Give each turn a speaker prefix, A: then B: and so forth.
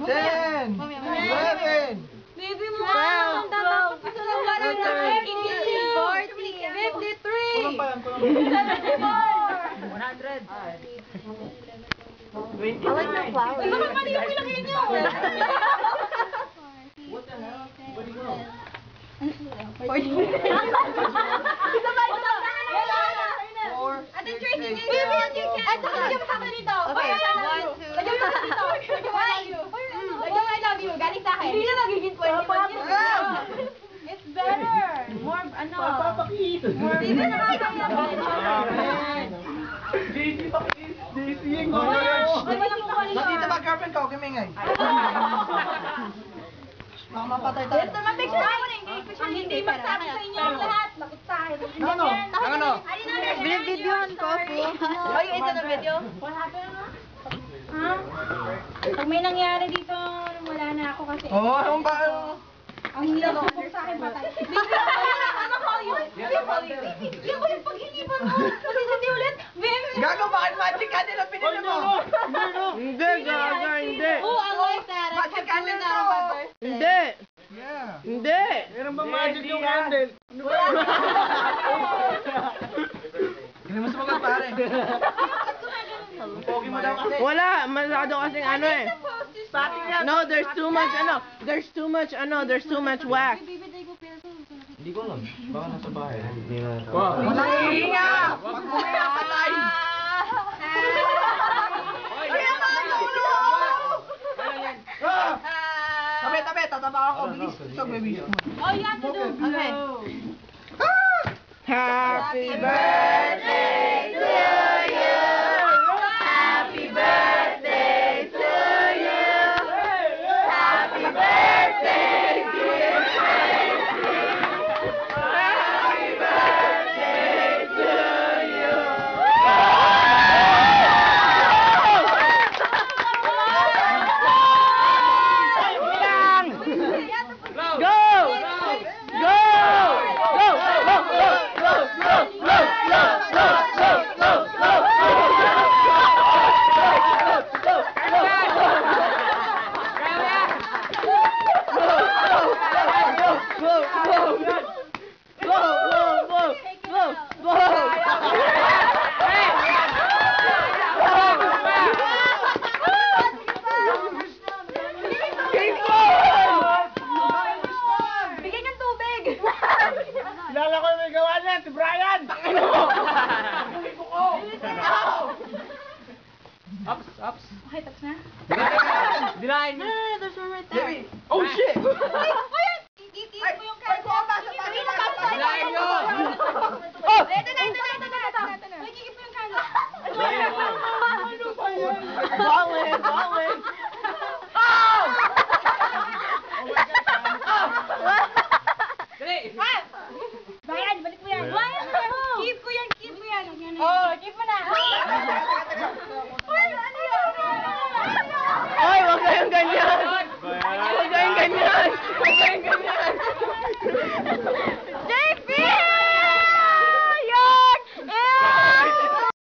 A: 10, 11,
B: Baby mo!
A: 12,
B: 53!
A: kulang pa yan, kulang pa yan.
B: 100! I like the flowers. Bakit mali yung ilagay niyo?
A: What the hell? What do you know?
B: Ate Tracy, at saka lagyan mo sa akin dito. Okay, 1, 2. Lagyan mo sa akin dito. Lagyan mo I love you. Galing sa akin. Hindi na nagiging 21 yun. It's better. More, ano.
A: Papapakita.
B: Hindi na nakakaya.
A: JC pakis. JC yung
C: Nakita ba girlfriend ko? Kumingay. Baka mapatay tayo.
B: Ito naman picture ako na picture hindi magsabi sa inyo ang lahat. Bakit sa akin?
C: Ano? Ano?
B: Binibidyohan ko po. Ay, ito na video? What happened? Ha? Pag may nangyari dito, wala na ako kasi.
C: Oo, ang ba?
B: Ang hirap ko sa akin patay. Ano ko yun? Yan ko yung paghinipan mo. Kasi hindi ulit.
C: Gago, bakit magic ka nila pinili mo?
D: Hindi, gaga, hindi.
B: Oh, I like that. I kept doing that on my birthday.
D: Hindi.
C: Yeah.
D: Hindi.
A: Meron bang magic yung candle?
C: Hindi mo sumagot pare. Pogi mo daw kasi.
D: Wala, masyado kasing ano eh. No, there's too much wax.
A: Hindi ko alam. Baka nasa bahay. Hindi na.
C: Walang hihinga! Pag bumaya patay! Ay, ang mga ulo! Tabi, tabi, tatabakan ko. Bilis. Isang baby.
B: Oh, you have to do. Okay.
D: Happy birthday to you. Happy birthday to you. Happy birthday, dear Tracy. Happy birthday to you. Go! Go!
B: Bigyan ng tubig.
A: Kilala ko yung may gawa niyan, si Brian! Ups, ups.
B: Okay, tapos na?
A: Dinahin
B: No,
A: niyo.
B: no, no, there's one right there.
A: Oh shit!
B: Ayan! Iit mo yung candle.
A: Dinahin niyo!
B: Ito na. Uy, kikip mo yung candle.
A: Ano ba yan?
D: Ballin', ballin'.
B: Bayan, balik mo yan. Keep ko yan. Oh, keep mo na. Uy, ano yun?
D: Ay, wag kayong ganyan. Wag kayong ganyan. Wag kayong ganyan.